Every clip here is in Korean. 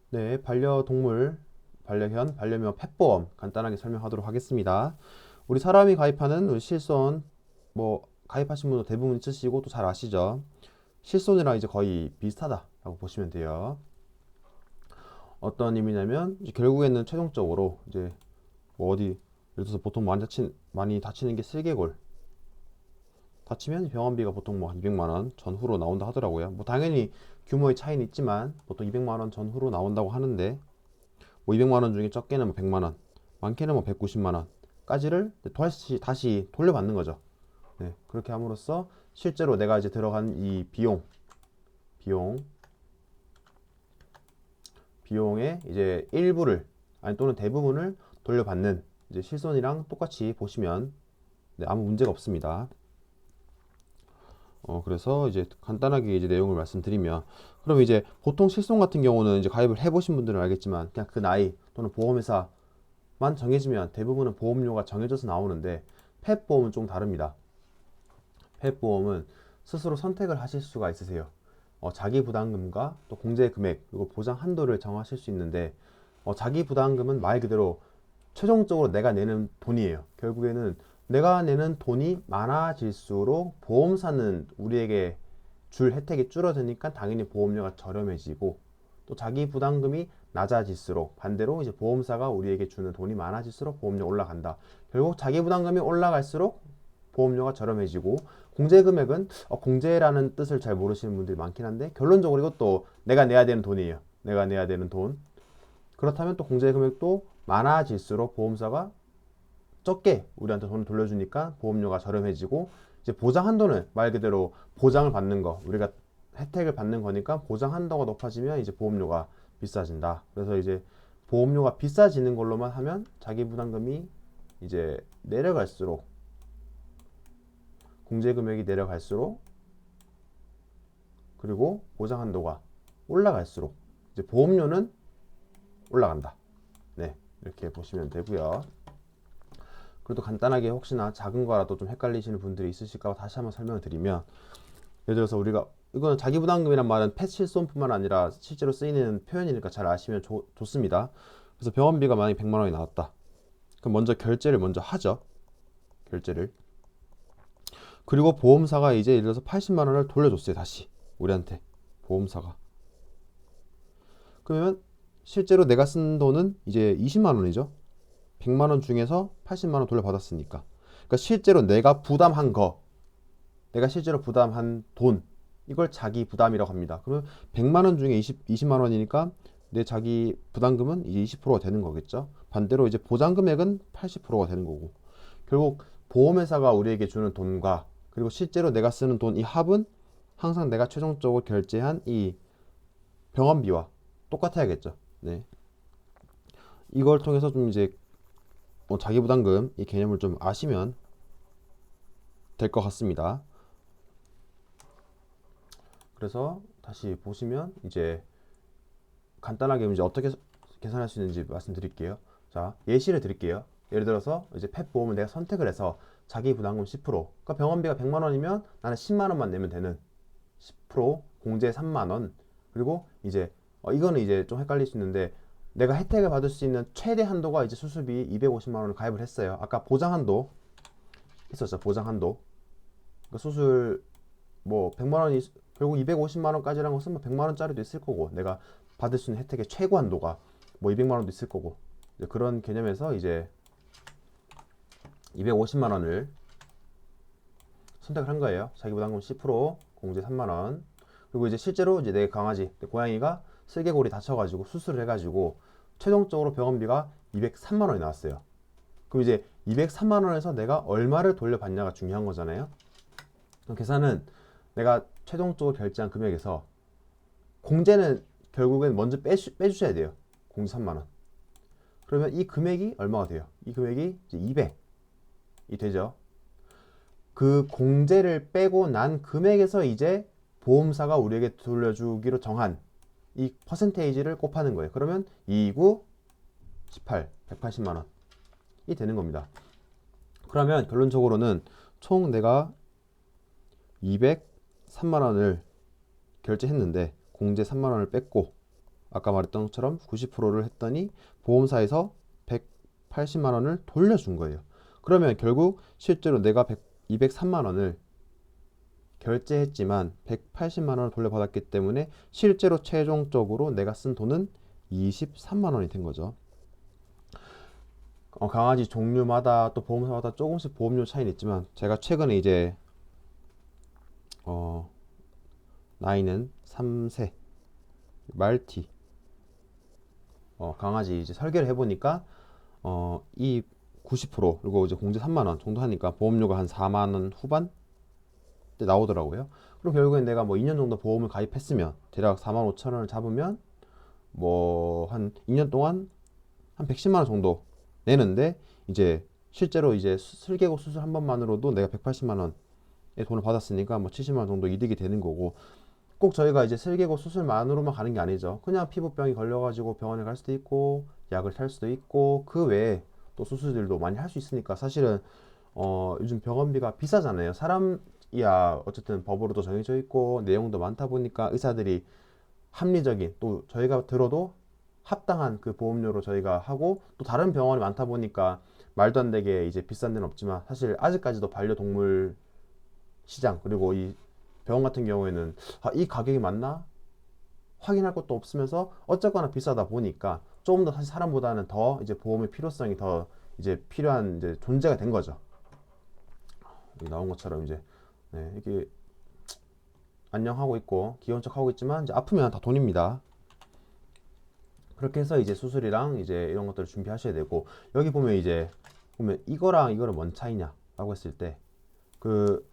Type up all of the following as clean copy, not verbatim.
네, 반려동물, 반려견, 반려묘 펫보험 간단하게 설명하도록 하겠습니다. 우리 사람이 가입하는 우리 실손, 가입하신 분도 대부분 있으시고 또 잘 아시죠? 실손이랑 이제 거의 비슷하다라고 보시면 돼요. 어떤 의미냐면 이제 결국에는 최종적으로 이제 어디 예를 들어서 보통 많이 다치는 게 슬개골 다치면 병원비가 보통 뭐 200만 원 전후로 나온다 하더라고요. 뭐 당연히 규모의 차이는 있지만 보통 200만 원 전후로 나온다고 하는데 뭐 200만 원 중에 적게는 뭐 100만 원, 많게는 뭐 190만 원까지를 다시 돌려받는 거죠. 네, 그렇게 함으로써 실제로 내가 이제 들어간 이 비용, 비용의 이제 일부를 아니 또는 대부분을 돌려받는 이제 실손이랑 똑같이 보시면 네, 아무 문제가 없습니다. 그래서 이제 간단하게 이제 내용을 말씀드리면, 그럼 이제 보통 실손 같은 경우는 이제 가입을 해보신 분들은 알겠지만, 그냥 그 나이 또는 보험회사만 정해지면 대부분은 보험료가 정해져서 나오는데, 펫보험은 좀 다릅니다. 펫보험은 스스로 선택을 하실 수가 있으세요. 자기 부담금과 또 공제 금액 그리고 보장 한도를 정하실 수 있는데, 자기 부담금은 말 그대로 최종적으로 내가 내는 돈이에요. 결국에는 내가 내는 돈이 많아질수록 보험사는 우리에게 줄 혜택이 줄어드니까 당연히 보험료가 저렴해지고, 또 자기 부담금이 낮아질수록 반대로 이제 보험사가 우리에게 주는 돈이 많아질수록 보험료 올라간다. 결국 자기 부담금이 올라갈수록 보험료가 저렴해지고, 공제 금액은 공제라는 뜻을 잘 모르시는 분들이 많긴 한데 결론적으로 이것도 내가 내야 되는 돈이에요. 내가 내야 되는 돈. 그렇다면 또 공제 금액도 많아질수록 보험사가 적게 우리한테 돈을 돌려주니까 보험료가 저렴해지고, 이제 보장 한도는 말 그대로 보장을 받는 거, 우리가 혜택을 받는 거니까 보장 한도가 높아지면 이제 보험료가 비싸진다. 그래서 이제 보험료가 비싸지는 걸로만 하면 자기 부담금이 이제 내려갈수록, 공제 금액이 내려갈수록, 그리고 보장 한도가 올라갈수록 이제 보험료는 올라간다. 네, 이렇게 보시면 되고요. 그래도 간단하게 혹시나 작은 거라도 좀 헷갈리시는 분들이 있으실까 봐 다시 한번 설명을 드리면, 예를 들어서 우리가 이거는 자기 부담금이란 말은 펫 실손뿐만 아니라 실제로 쓰이는 표현이니까 잘 아시면 좋습니다. 그래서 병원비가 만약에 100만 원이 나왔다. 그럼 먼저 결제를 먼저 하죠. 결제를. 그리고 보험사가 이제 예를 들어서 80만 원을 돌려줬어요. 다시 우리한테 보험사가. 그러면 실제로 내가 쓴 돈은 이제 20만 원이죠. 100만 원 중에서 80만 원 돌려받았으니까. 그러니까 실제로 내가 실제로 부담한 돈, 이걸 자기 부담이라고 합니다. 그러면 100만 원 중에 20만 원이니까 내 자기 부담금은 이제 20%가 되는 거겠죠. 반대로 이제 보장 금액은 80%가 되는 거고. 결국 보험회사가 우리에게 주는 돈과 그리고 실제로 내가 쓰는 돈, 이 합은 항상 내가 최종적으로 결제한 이 병원비와 똑같아야겠죠. 네. 이걸 통해서 좀 이제 자기 부담금 이 개념을 좀 아시면 될 것 같습니다. 그래서 다시 보시면 이제 간단하게 이제 어떻게 계산할 수 있는지 말씀드릴게요. 자, 예시를 드릴게요. 예를 들어서 이제 펫 보험을 내가 선택을 해서 자기 부담금 10%, 그러니까 병원비가 100만 원이면 나는 10만 원만 내면 되는 10%, 공제 3만 원. 그리고 이제 이거는 이제 좀 헷갈릴 수 있는데, 내가 혜택을 받을 수 있는 최대 한도가 이제 수술비 250만 원을 가입을 했어요. 아까 보장 한도 있었죠. 보장 한도. 그러니까 수술 뭐 100만 원이 결국 250만 원까지라는 것은 뭐 100만 원짜리도 있을 거고, 내가 받을 수 있는 혜택의 최고 한도가 뭐 200만 원도 있을 거고, 이제 그런 개념에서 이제 250만 원을 선택을 한 거예요. 자기 부담금 10%, 공제 3만 원. 그리고 이제 실제로 이제 내 강아지, 내 고양이가 슬개골이 다쳐가지고 수술을 해가지고 최종적으로 병원비가 203만 원이 나왔어요. 그럼 이제 203만 원에서 내가 얼마를 돌려받냐가 중요한 거잖아요. 그럼 계산은 내가 최종적으로 결제한 금액에서 공제는 결국엔 먼저 빼주셔야 돼요. 공제 3만 원. 그러면 이 금액이 얼마가 돼요? 이 금액이 이제 200이 되죠. 그 공제를 빼고 난 금액에서 이제 보험사가 우리에게 돌려주기로 정한 이 퍼센테이지를 곱하는 거예요. 그러면 2, 9, 18, 180만 원이 되는 겁니다. 그러면 결론적으로는 총 내가 203만 원을 결제했는데 공제 3만 원을 뺐고 아까 말했던 것처럼 90%를 했더니 보험사에서 180만 원을 돌려준 거예요. 그러면 결국 실제로 내가 203만 원을 결제했지만 180만 원을 돌려받았기 때문에 실제로 최종적으로 내가 쓴 돈은 23만 원이 된 거죠. 강아지 종류마다 또 보험사마다 조금씩 보험료 차이는 있지만 제가 최근에 이제 어, 나이는 3세 말티 강아지 이제 설계를 해보니까 이 90% 그리고 이제 공제 3만 원 정도 하니까 보험료가 한 4만 원 후반 때 나오더라고요. 그럼 결국엔 내가 뭐 2년 정도 보험을 가입했으면 대략 4만 5천 원을 잡으면 뭐 한 2년 동안 한 110만 원 정도 내는데 이제 실제로 이제 슬개골 수술 한 번만으로도 내가 180만 원의 돈을 받았으니까 뭐 70만 원 정도 이득이 되는 거고 꼭 저희가 이제 슬개골 수술만으로만 가는 게 아니죠. 그냥 피부병이 걸려가지고 병원에 갈 수도 있고 약을 살 수도 있고 그 외에 또 수술들도 많이 할 수 있으니까 사실은 요즘 병원비가 비싸잖아요. 사람이야 어쨌든 법으로도 정해져 있고 내용도 많다 보니까 의사들이 합리적인 또 저희가 들어도 합당한 그 보험료로 저희가 하고 또 다른 병원이 많다 보니까 말도 안 되게 이제 비싼 데는 없지만 사실 아직까지도 반려동물 시장 그리고 이 병원 같은 경우에는 이 가격이 맞나 확인할 것도 없으면서 어쨌거나 비싸다 보니까 조금 더 사실 사람보다는 더 이제 보험의 필요성이 더 이제 필요한 이제 존재가 된 거죠. 여기 나온 것처럼 이제 네, 이게 안녕하고 있고 귀여운 척 하고 있지만 이제 아프면 다 돈입니다. 그렇게 해서 이제 수술이랑 이제 이런 것들을 준비하셔야 되고 여기 보면 이제 보면 이거랑 이거랑 뭔 차이냐라고 했을 때 그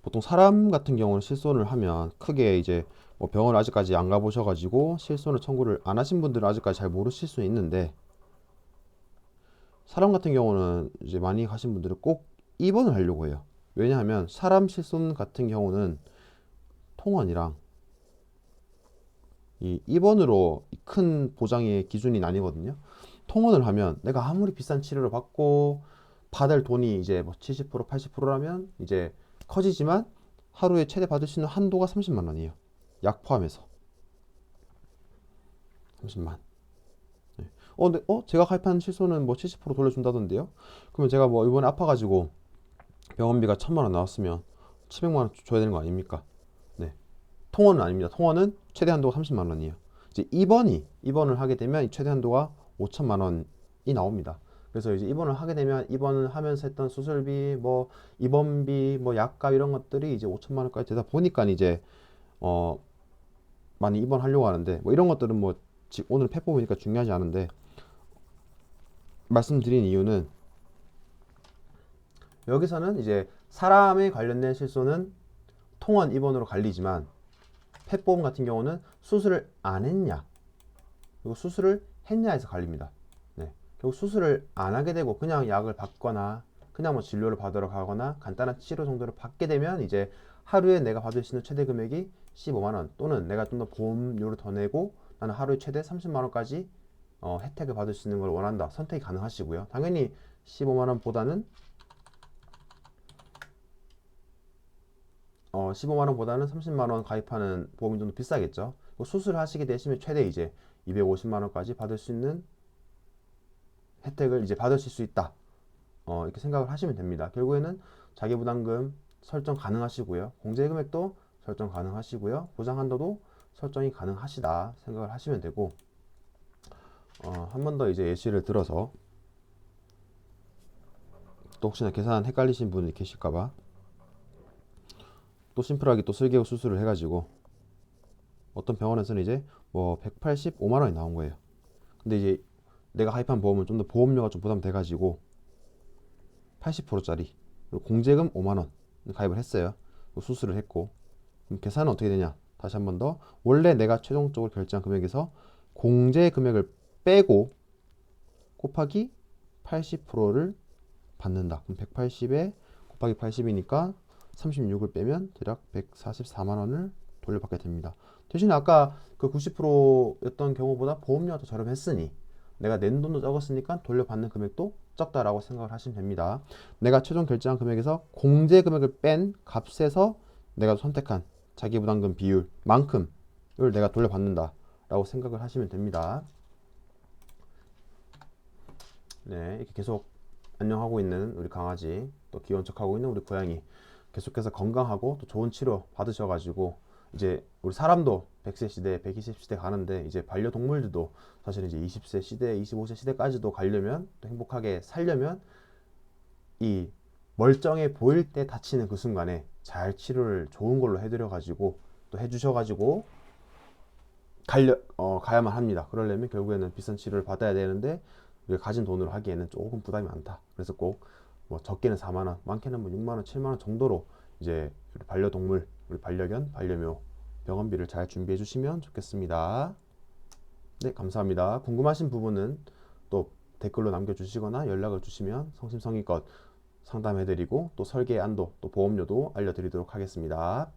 보통 사람 같은 경우는 실손을 하면 크게 이제 뭐 병원을 아직까지 안 가보셔가지고 실손을 청구를 안 하신 분들은 아직까지 잘 모르실 수 있는데 사람 같은 경우는 이제 많이 가신 분들은 꼭 입원을 하려고 해요. 왜냐하면 사람 실손 같은 경우는 통원이랑 이 입원으로 큰 보장의 기준이 나뉘거든요. 통원을 하면 내가 아무리 비싼 치료를 받고 받을 돈이 이제 뭐 70% 80%라면 이제 커지지만 하루에 최대 받을 수 있는 한도가 30만 원이에요. 약 포함해서 30만. 네. 근데 제가 가입한 실손은 뭐 70% 돌려준다던데요? 그러면 제가 뭐 이번에 아파가지고 병원비가 1,000만 원 나왔으면 700만 원 줘야 되는 거 아닙니까? 네. 통원은 아닙니다. 통원은 최대 한도가 30만 원이에요. 이제 입원을 하게 되면 최대 한도가 5천만 원이 나옵니다. 그래서 이제 입원을 하게 되면 입원을 하면서 했던 수술비, 뭐 입원비, 뭐 약값 이런 것들이 이제 5천만 원까지 되다 보니까 이제 어 많이 입원하려고 하는데 뭐 이런 것들은 뭐 오늘 팩 뽑으니까 중요하지 않은데 말씀드린 이유는 여기서는 이제 사람에 관련된 실손은 통원 입원으로 갈리지만 펫보험 같은 경우는 수술을 안 했냐 그리고 수술을 했냐에서 갈립니다. 네. 결국 수술을 안 하게 되고 그냥 약을 받거나 그냥 뭐 진료를 받으러 가거나 간단한 치료 정도를 받게 되면 이제 하루에 내가 받을 수 있는 최대 금액이 15만 원 또는 내가 좀 더 보험료를 더 내고 나는 하루에 최대 30만 원까지 혜택을 받을 수 있는 걸 원한다. 선택이 가능하시고요. 당연히 15만 원보다는 15만 원보다는 30만 원 가입하는 보험이 좀 더 비싸겠죠. 수술을 하시게 되시면 최대 이제 250만 원까지 받을 수 있는 혜택을 이제 받으실 수 있다. 이렇게 생각을 하시면 됩니다. 결국에는 자기 부담금 설정 가능하시고요. 공제 금액도 설정 가능하시고요. 보장 한도도 설정이 가능하시다 생각을 하시면 되고 한 번 더 이제 예시를 들어서 또 혹시나 계산 헷갈리신 분이 계실까봐 또 심플하게 또 슬개골 수술을 해가지고 어떤 병원에서는 이제 뭐 185만 원이 나온 거예요. 근데 이제 내가 가입한 보험은 좀 더 보험료가 좀 부담돼가지고 80%짜리 그리고 공제금 5만 원 가입을 했어요. 수술을 했고 그럼 계산은 어떻게 되냐? 다시 한 번 더 원래 내가 최종적으로 결제한 금액에서 공제 금액을 빼고 곱하기 80%를 받는다. 그럼 180에 곱하기 80이니까 36을 빼면 대략 144만 원을 돌려받게 됩니다. 대신에 아까 그 90%였던 경우보다 보험료가 더 저렴했으니 내가 낸 돈도 적었으니까 돌려받는 금액도 적다라고 생각을 하시면 됩니다. 내가 최종 결제한 금액에서 공제 금액을 뺀 값에서 내가 선택한 자기부담금 비율만큼 이걸 내가 돌려받는다 라고 생각을 하시면 됩니다. 네, 이렇게 계속 안녕하고 있는 우리 강아지, 또 귀여운 척하고 있는 우리 고양이 계속해서 건강하고 또 좋은 치료 받으셔가지고 이제 우리 사람도 100세 시대, 120 시대 가는데 이제 반려동물들도 사실 이제 20세 시대, 25세 시대까지도 가려면 또 행복하게 살려면 이 멀쩡해 보일 때 다치는 그 순간에 잘 치료를 좋은 걸로 해드려 가지고 또 해주셔 가지고 가야만 합니다. 그러려면 결국에는 비싼 치료를 받아야 되는데 우리가 가진 돈으로 하기에는 조금 부담이 많다. 그래서 꼭 뭐 적게는 4만 원, 많게는 뭐 6만 원, 7만 원 정도로 이제 우리 반려동물, 우리 반려견, 반려묘 병원비를 잘 준비해 주시면 좋겠습니다. 네, 감사합니다. 궁금하신 부분은 또 댓글로 남겨주시거나 연락을 주시면 성심성의껏 상담해드리고 또 설계 안도 또 보험료도 알려드리도록 하겠습니다.